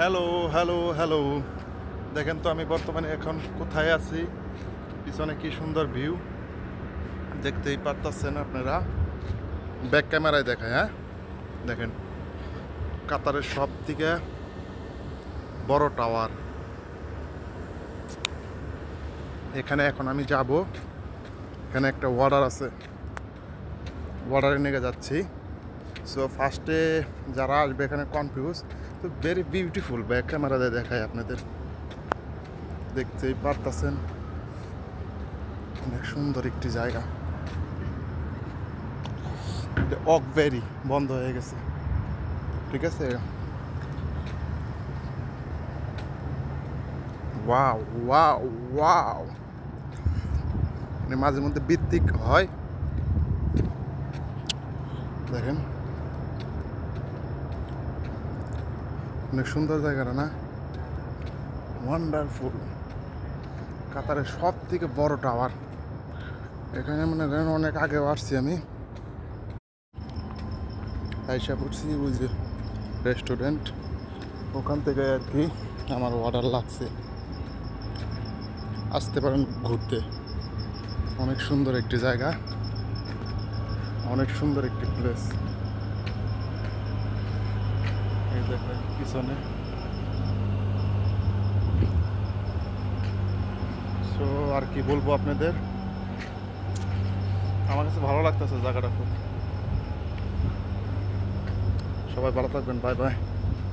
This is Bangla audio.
হ্যালো হ্যালো হ্যালো, দেখেন তো আমি বর্তমানে এখন কোথায় আছি। পিছনে কি সুন্দর ভিউ দেখতেই পারতেছেন আপনারা। ব্যাক ক্যামেরায় দেখায়, হ্যাঁ দেখেন, কাতারের সব থেকে বড় টাওয়ার। এখানে এখন আমি যাব, এখানে একটা ওয়াটার আছে, ওয়াটারে নিয়ে যাচ্ছি। সো ফার্স্টে যারা আসবে এখানে কনফিউজ, তো ভেরি বিউটিফুল। ব্যাক ক্যামেরা দিয়ে দেখায় আপনাদের, দেখতেই পারতেছেন অনেক সুন্দর একটি জায়গা। অকভেরি বন্ধ হয়ে গেছে, ঠিক আছে। ওয়াও ওয়াও ওয়াও, মানে মাঝে মধ্যে বৃত্তিক হয়, দেখেন অনেক সুন্দর জায়গাটা না, ওয়ান্ডারফুল। কাতারের সব থেকে বড় টাওয়ার। এখানে মনে করেন অনেক আগেও আসছি আমি, আইসা পড়ছি ওই যে রেস্টুরেন্ট, ওখান থেকে আর কি আমার অর্ডার লাগছে। আসতে পারেন ঘুরতে, অনেক সুন্দর একটি জায়গা, অনেক সুন্দর একটি প্লেস। এই দেখেন পিছনে। সো আর কি বলবো আপনাদের, আমার কাছে ভালো লাগতেছে জায়গাটা খুব। সবাই ভালো থাকবেন, বাই বাই।